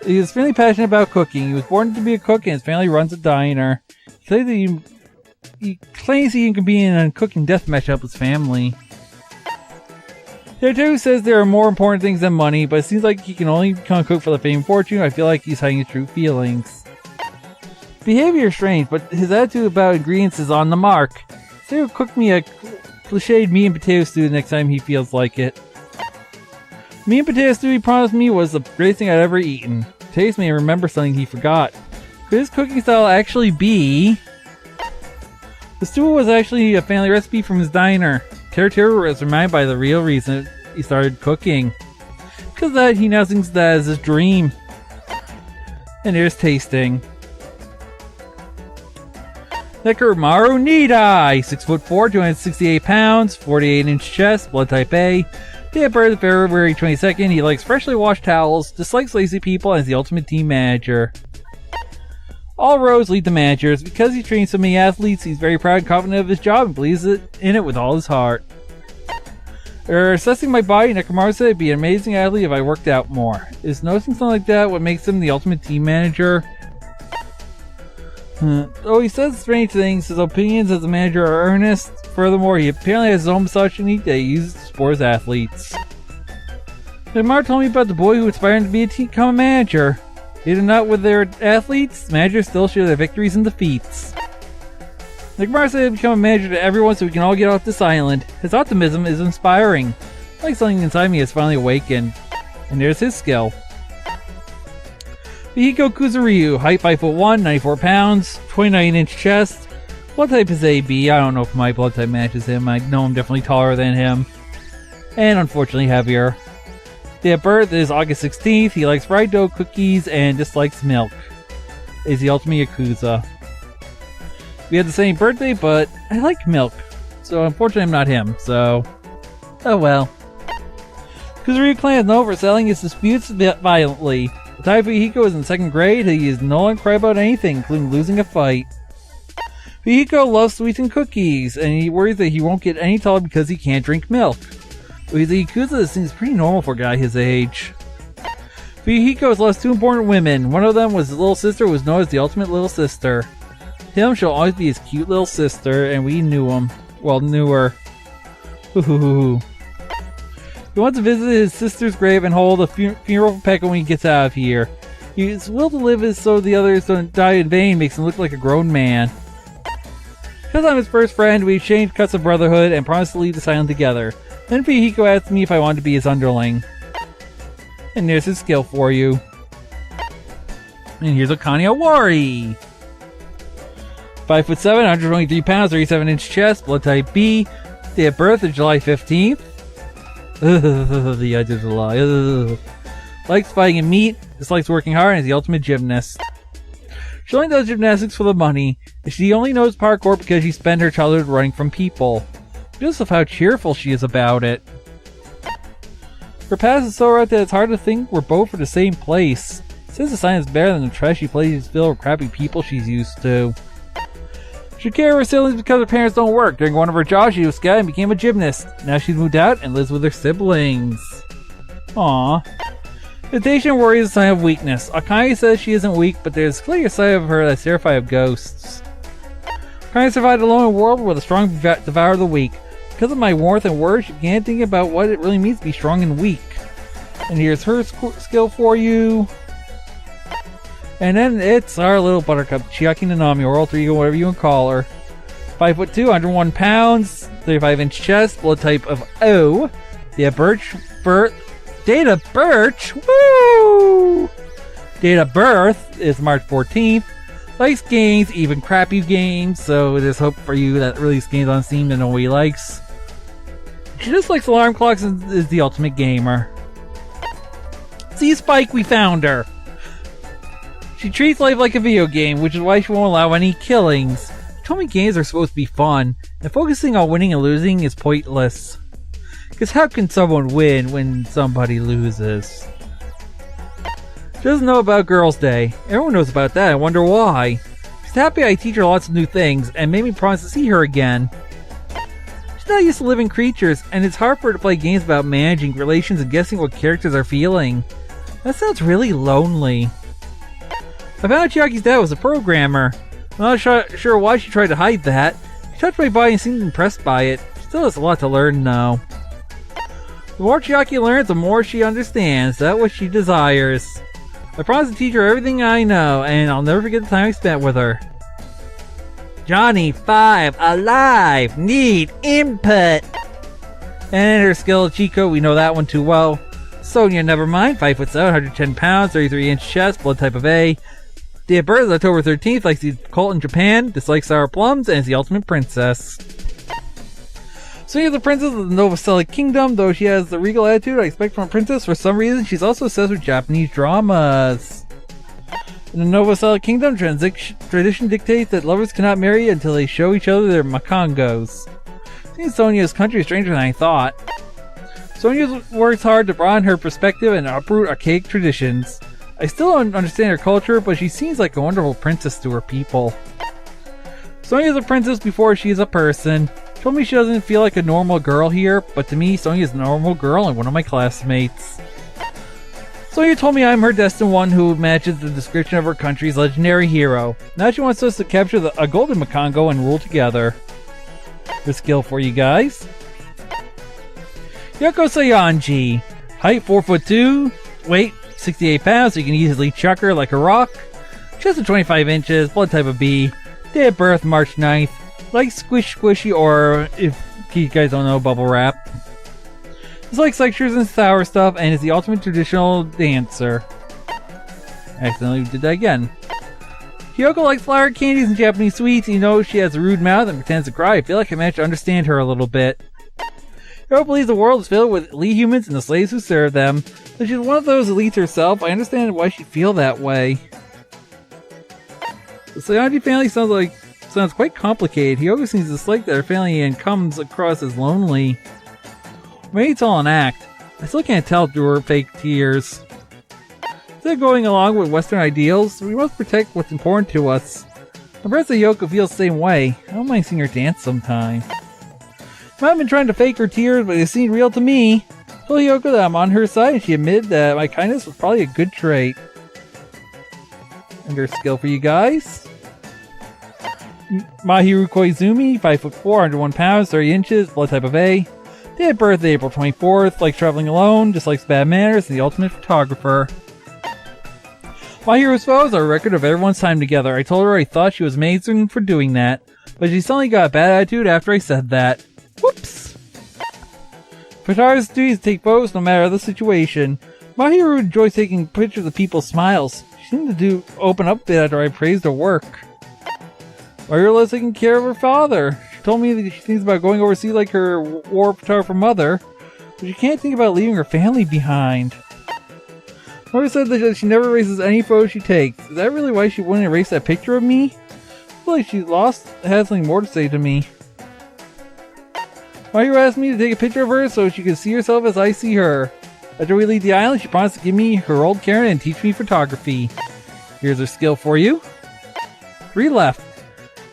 He is really passionate about cooking. He was born to be a cook, and his family runs a diner. He claims he can be in a cooking deathmatch to help his family. Teruteru says there are more important things than money, but it seems like he can only become a cook for the fame and fortune. I feel like he's hiding his true feelings. Behavior is strange, but his attitude about ingredients is on the mark. Say he'll cook me a cliched meat and potato stew the next time he feels like it. Meat and potato stew he promised me was the greatest thing I'd ever eaten. Taste me and remember something he forgot. Could his cooking style actually be... The stew was actually a family recipe from his diner. Teruteru was reminded by the real reason he started cooking. Because of that, he now thinks that as his dream. And here's tasting. Nekamaru Nidai, 6'4", 268 pounds, 48-inch chest, blood type A. Date of birth February 22nd. He likes freshly washed towels, dislikes lazy people, and is the ultimate team manager. All roads lead to managers. Because he trains so many athletes, he's very proud and confident of his job and believes in it with all his heart. Assessing my body, Nekamaru said it'd be an amazing athlete if I worked out more. Is noticing something like that what makes him the ultimate team manager? Though he says strange things, his opinions as a manager are earnest. Furthermore, he apparently has his own misogyny that he uses to support his athletes. Nekamaru told me about the boy who inspired him to become a manager. Even not with their athletes, managers still share their victories and defeats. Nekamaru said he'll become a manager to everyone so we can all get off this island. His optimism is inspiring. Like something inside me has finally awakened. And there's his skill. Fihiko Kuzuryu, height 5'1", 94 pounds, 29-inch chest. Blood type is AB. I don't know if my blood type matches him. I know I'm definitely taller than him. And unfortunately heavier. Date of birth is August 16th. He likes fried dough cookies and dislikes milk. Is the ultimate Yakuza. We had the same birthday, but I like milk. So unfortunately I'm not him, so... Oh well. Kuzuryu clan is known for settling his disputes violently. The time Fihiko is in 2nd grade, he is no longer cry about anything, including losing a fight. Fihiko loves sweets and cookies, and he worries that he won't get any taller because he can't drink milk. With the Yakuza, this seems pretty normal for a guy his age. Fihiko has lost 2 important women. One of them was his little sister, who was known as the ultimate little sister. Him shall always be his cute little sister, and we knew him. Well, knew her. Hoo-hoo-hoo-hoo. He wants to visit his sister's grave and hold a funeral for Pekka when he gets out of here. His will to live is so the others don't die in vain makes him look like a grown man. Because I'm his first friend, we exchanged cuts of brotherhood and promised to leave this island together. Then Fihiko asked me if I wanted to be his underling. And there's his skill for you. And here's Akane Owari. 5'7", 123 pounds, 37-inch chest, blood type B. Date of birth is July 15th. The edge of the lie. Likes fighting and meat, dislikes working hard, and is the ultimate gymnast. She only does gymnastics for the money, and she only knows parkour because she spent her childhood running from people. Just of how cheerful she is about it. Her past is so right that it's hard to think we're both in the same place. Says the sign is better than the trashy places filled with crappy people she's used to. She cares for her siblings because her parents don't work. During one of her jobs, she was scouted and became a gymnast. Now she's moved out and lives with her siblings. Aww. Hesitation and worry is a sign of weakness. Akane says she isn't weak, but there's clearly a side of her that's terrified of ghosts. Akane survived alone in a world where the strong devour the weak. Because of my warmth and words, she began thinking about what it really means to be strong and weak. And here's her skill for you. And then it's our little buttercup, Chiaki Nanami, or Alter Ego, whatever you want to call her. 5'2", 101 pounds, 35-inch chest, blood type of O. Date of birth, woo! Date of birth is March 14th. Likes games, even crappy games, so there's hope for you that release games on Steam to know what he likes. She just likes alarm clocks and is the ultimate gamer. See, Spike, we found her. She treats life like a video game, which is why she won't allow any killings. She told me games are supposed to be fun, and focusing on winning and losing is pointless. Because how can someone win when somebody loses? She doesn't know about Girls' Day. Everyone knows about that, I wonder why. She's happy I teach her lots of new things, and made me promise to see her again. She's not used to living creatures, and it's hard for her to play games about managing relations and guessing what characters are feeling. That sounds really lonely. I found out Chiaki's dad was a programmer. I'm not sure why she tried to hide that. She touched my body and seemed impressed by it. She still has a lot to learn, though. The more Chiaki learns, the more she understands. That's what she desires. I promise to teach her everything I know, and I'll never forget the time I spent with her. Johnny 5, alive, need input. And her skill Chico, we know that one too well. Sonia, never mind, 5'7", 110 pounds, 33-inch chest, blood type of A. Date of birth is October 13th, likes the cult in Japan, dislikes sour plums, and is the ultimate princess. Sonia is the princess of the Novoselic Kingdom, though she has the regal attitude I expect from a princess. For some reason, she's also obsessed with Japanese dramas. In the Novoselic Kingdom, tradition dictates that lovers cannot marry until they show each other their makangos. Seeing Sonia's country is stranger than I thought. Sonia works hard to broaden her perspective and uproot archaic traditions. I still don't understand her culture, but she seems like a wonderful princess to her people. Sonia is a princess before she is a person. She told me she doesn't feel like a normal girl here, but to me, Sonia is a normal girl and one of my classmates. Sonia told me I'm her destined one who matches the description of her country's legendary hero. Now she wants us to capture a golden Makongo and rule together. Her skill for you guys. Yoko Sayanji. Height 4'2", weight 68 pounds, so you can easily chuck her like a rock. Chest of 25 inches, blood type of B. Date of birth March 9th. Like squishy, or if you guys don't know, bubble wrap. It's like lectures and sour stuff, and is the ultimate traditional dancer. I accidentally did that again. Kyoko likes flower candies and Japanese sweets. You know she has a rude mouth and pretends to cry. I feel like I managed to understand her a little bit. Kyoko believes the world is filled with elite humans and the slaves who serve them. But she's one of those elites herself. I understand why she'd feel that way. The Sayanji family sounds quite complicated. Kyoko seems to dislike that her family and comes across as lonely. Maybe it's all an act. I still can't tell through her fake tears. Instead of going along with Western ideals, we must protect what's important to us. The rest of Yoko feels the same way. I don't mind seeing her dance sometime. I might have been trying to fake her tears, but they seemed real to me. I told Yoko that I'm on her side, and she admitted that my kindness was probably a good trait. And her skill for you guys. Mahiru Koizumi, 5'4", 101 pounds, 30 inches, blood type of A. Date of birth April 24th, likes traveling alone, dislikes bad manners, and the ultimate photographer. Mahiru's photos are a record of everyone's time together. I told her I thought she was amazing for doing that, but she suddenly got a bad attitude after I said that. Whoops! Photographer's duty is to take photos no matter the situation. Mahiru enjoys taking pictures of people's smiles. She seemed to open up a bit after I praised her work. Mahiru loves taking care of her father. She told me that she thinks about going overseas like her war photographer mother, but she can't think about leaving her family behind. Mother said that she never erases any photo she takes. Is that really why she wouldn't erase that picture of me? I feel like she has something more to say to me. Why you asked me to take a picture of her so she could see herself as I see her. After we leave the island, she promised to give me her old Karen and teach me photography. Here's her skill for you. 3 left.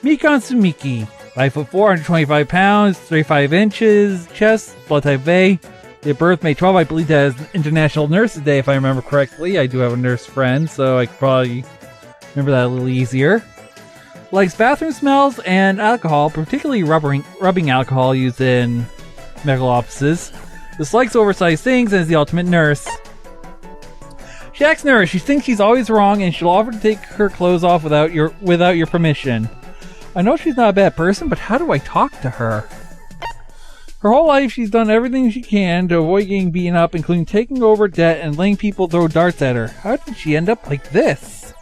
Mikan Sumiki. 5'4", 125 pounds, 35 inches, chest, blood type A. Date of birth May 12. I believe that is International Nurses Day if I remember correctly. I do have a nurse friend, so I could probably remember that a little easier. Likes bathroom smells and alcohol, particularly rubbing alcohol used in medical offices. Dislikes oversized things and is the ultimate nurse. She acts nervous. She thinks she's always wrong and she'll offer to take her clothes off without your permission. I know she's not a bad person, but how do I talk to her? Her whole life she's done everything she can to avoid getting beaten up, including taking over debt and letting people throw darts at her. How did she end up like this?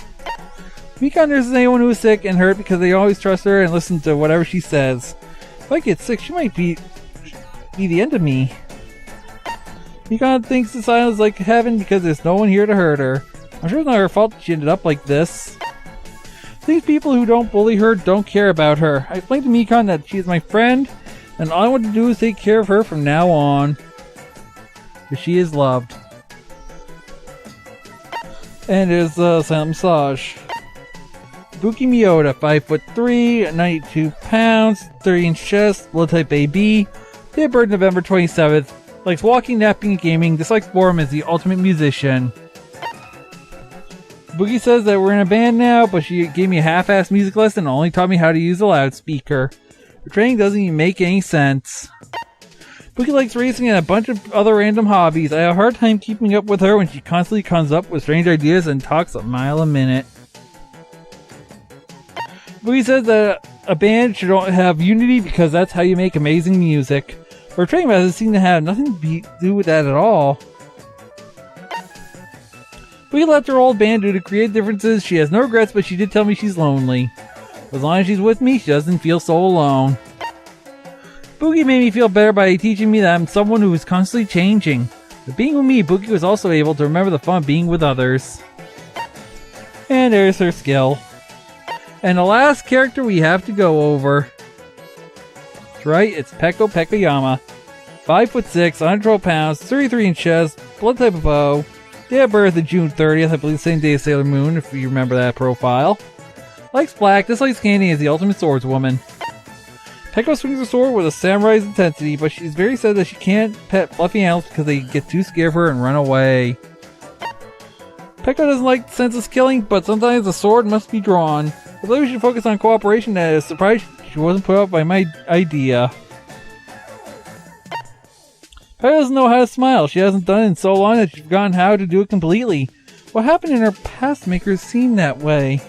Mikan nurses anyone who is sick and hurt because they always trust her and listen to whatever she says. If I get sick, she might be the end of me. Mikan thinks this island is like heaven because there's no one here to hurt her. I'm sure it's not her fault that she ended up like this. These people who don't bully her don't care about her. I explained to Mikan that she is my friend, and all I want to do is take care of her from now on. Because she is loved. And there's a silent massage. Buki Miyota, 5'3", 92 pounds, 30-inch chest, blood type AB. Date of birth November 27th. Likes walking, napping, and gaming. Dislikes boredom, is the ultimate musician. Boogie says that we're in a band now, but she gave me a half-assed music lesson and only taught me how to use a loudspeaker. Her training doesn't even make any sense. Boogie likes racing and a bunch of other random hobbies. I have a hard time keeping up with her when she constantly comes up with strange ideas and talks a mile a minute. Boogie says that a band should have unity because that's how you make amazing music. Her training methods seem to have nothing to do with that at all. Boogie left her old band due to creative differences. She has no regrets, but she did tell me she's lonely. As long as she's with me, she doesn't feel so alone. Boogie made me feel better by teaching me that I'm someone who is constantly changing. But being with me, Boogie was also able to remember the fun of being with others. And there's her skill. And the last character we have to go over. That's right, it's Peko Pekoyama. 5'6", 112 pounds, 33-inch chest, blood type of O. Date of birth of June 30th, I believe the same day as Sailor Moon, if you remember that profile. Likes black, dislikes candy, is the ultimate swordswoman. Peko swings her sword with a samurai's intensity, but she's very sad that she can't pet fluffy animals because they get too scared of her and run away. Peko doesn't like senseless killing, but sometimes the sword must be drawn. I believe we should focus on cooperation, and I was surprised she wasn't put up by my idea. Peko doesn't know how to smile. She hasn't done it in so long that she's forgotten how to do it completely. What happened in her past to make her seem that way?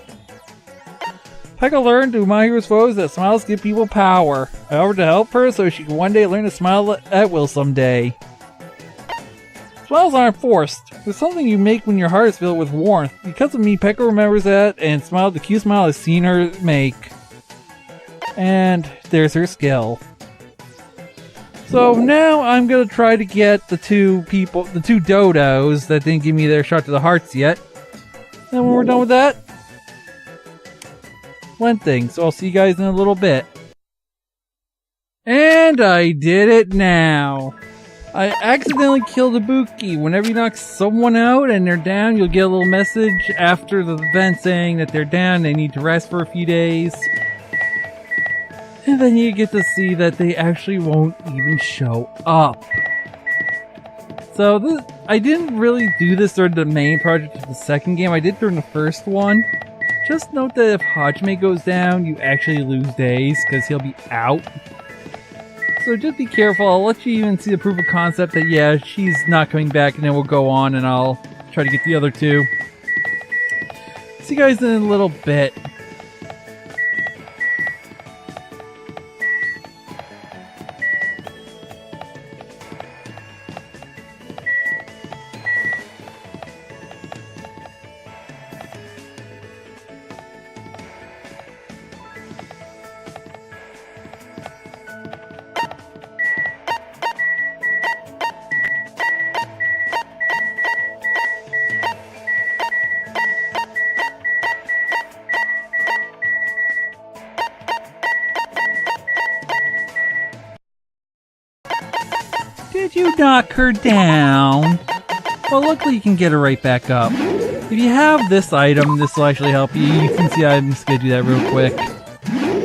Peko learned through My Hero's Foes that smiles give people power. I offered to help her so she can one day learn to smile at will someday. Smiles aren't forced. There's something you make when your heart is filled with warmth. Because of me, Peko remembers that and smiled the cute smile I've seen her make. And there's her skill. So now I'm gonna try to get the two dodos that didn't give me their shot to the hearts yet. And when we're done with that, one thing. So I'll see you guys in a little bit. And I did it now. I accidentally killed a Buki. Whenever you knock someone out and they're down, you'll get a little message after the event saying that they're down, they need to rest for a few days. And then you get to see that they actually won't even show up. So I didn't really do this during the main project of the second game. I did during the first one. Just note that if Hajime goes down, you actually lose days because he'll be out. So just be careful. I'll let you even see the proof of concept that yeah, she's not coming back, and then we'll go on and I'll try to get the other two. See you guys in a little bit. knock her down. Well, luckily you can get her right back up. If you have this item, this will actually help you. You can see I'm just gonna do that real quick.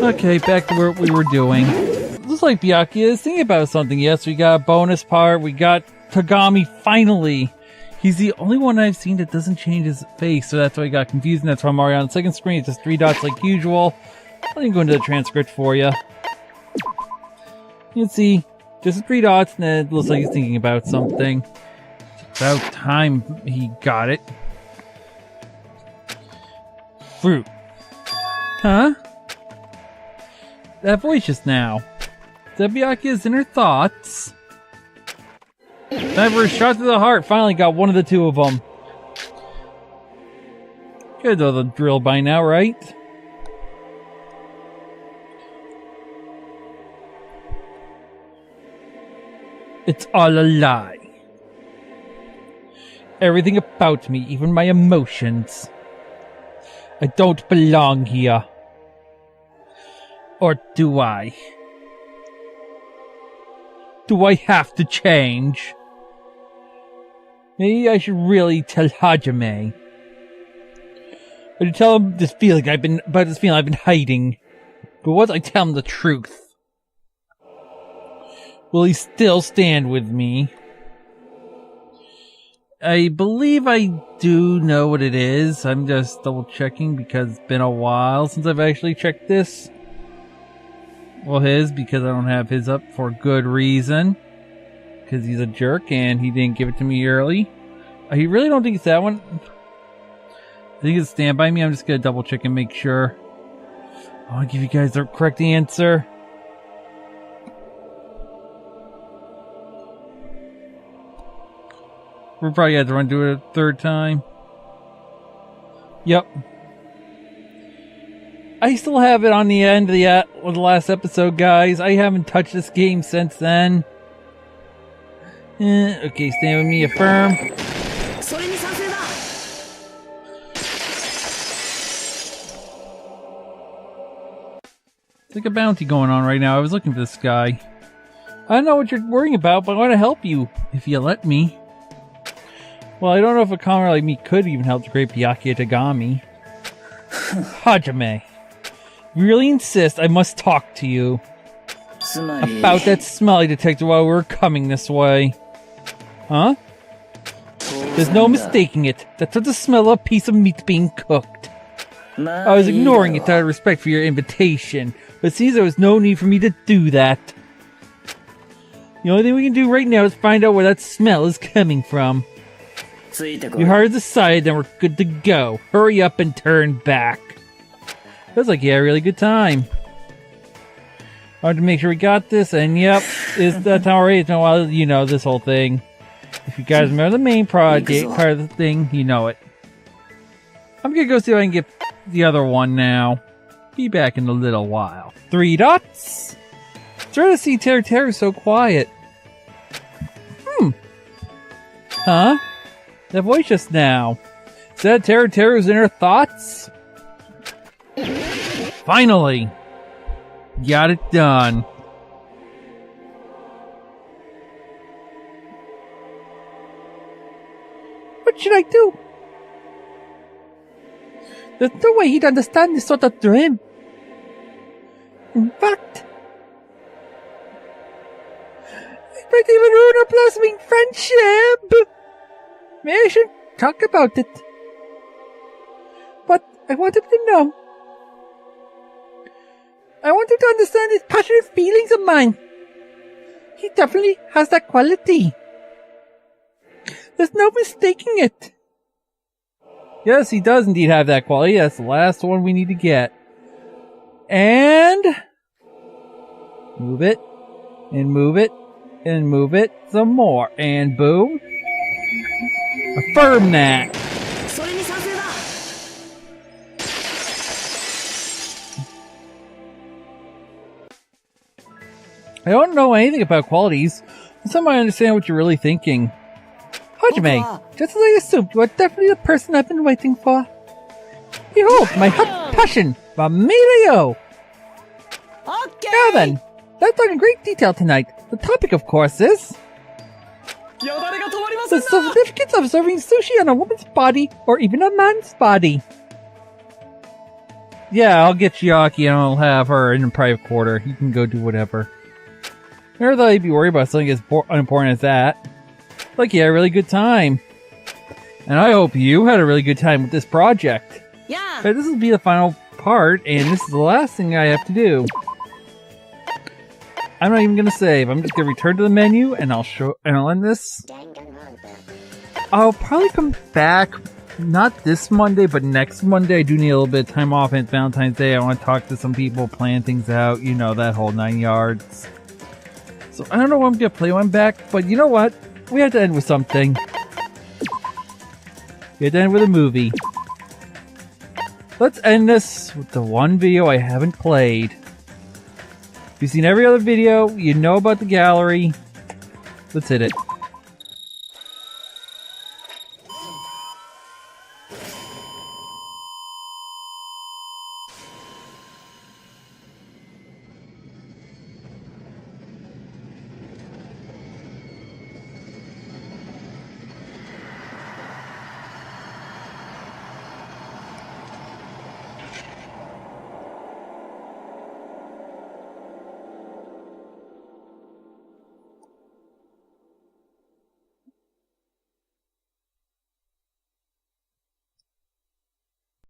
Okay, back to what we were doing. Looks like Byakuya is thinking about something. Yes, we got a bonus part. We got Kagami finally. He's the only one I've seen that doesn't change his face, so that's why I got confused, and that's why I'm already on the second screen. It's just 3 dots like usual. Let me go into the transcript for you. You can see just 3 dots, and then it looks like he's thinking about something. It's about time he got it. Fruit. Huh? That voice just now. Byakuya's inner thoughts. Time for a shot to the heart. Finally got one of the 2 of them. Good know the drill by now, right? It's all a lie. Everything about me, even my emotions. I don't belong here. Or do I? Do I have to change? Maybe I should really tell Hajime. Or to tell him this feeling I've been hiding. But once I tell him the truth, will he still stand with me? I believe I do know what it is. I'm just double checking because it's been a while since I've actually checked this. Well, his, because I don't have his up for good reason. Because he's a jerk and he didn't give it to me early. I really don't think it's that one. I think it's Stand By Me. I'm just going to double check and make sure. I'll give you guys the correct answer. We'll probably have to run through it a 3rd time. Yep. I still have it on the end of the last episode, guys. I haven't touched this game since then. Okay, stand with me, affirm. It's like a bounty going on right now. I was looking for this guy. I don't know what you're worrying about, but I want to help you, if you let me. Well, I don't know if a commoner like me could even help the great Byakuya Tagami. Hajime. You really insist I must talk to you about that smell I detected while we were coming this way. Huh? There's no mistaking it. That's what the smell of a piece of meat being cooked. I was ignoring it out of respect for your invitation, but it seems there was no need for me to do that. The only thing we can do right now is find out where that smell is coming from. You heard the side, then we're good to go. Hurry up and turn back. Feels like you had a really good time. I wanted to make sure we got this, and yep, it's that time already. It's been a while, you know, this whole thing. If you guys remember the main project, part of the thing, you know it. I'm gonna go see if I can get the other one now. Be back in a little while. 3 dots? It's rare to see Teru so quiet. Huh? That voice just now. Is that Teru's inner thoughts? Finally! Got it done. What should I do? There's no way he'd understand this sort of dream. In fact, it might even ruin our blossoming friendship. Maybe I should talk about it. But I want him to know. I want him to understand his passionate feelings of mine. He definitely has that quality. There's no mistaking it. Yes, he does indeed have that quality. That's the last one we need to get. And move it, and move it, and move it some more. And boom. Affirm that. I don't know anything about qualities. Somehow I understand what you're really thinking. Hajime, just as I assumed, you are definitely the person I've been waiting for. Behold, my hot passion for Mirio! Okay. Now then, let's talk in great detail tonight. The topic, of course, is The significance of serving sushi on a woman's body, or even a man's body. Yeah, I'll get Chiaki and I'll have her in a private quarter. You can go do whatever. Never thought you'd be worried about something as unimportant as that. Like, you had a really good time. And I hope you had a really good time with this project. Yeah. But this will be the final part, and this is the last thing I have to do. I'm not even gonna save. I'm just gonna return to the menu, and I'll end this. I'll probably come back, not this Monday, but next Monday. I do need a little bit of time off, and it's Valentine's Day. I want to talk to some people, plan things out, you know, that whole 9 yards. So I don't know when I'm gonna play one back, but you know what? We have to end with something. We have to end with a movie. Let's end this with the one video I haven't played. If you've seen every other video, you know about the gallery. Let's hit it.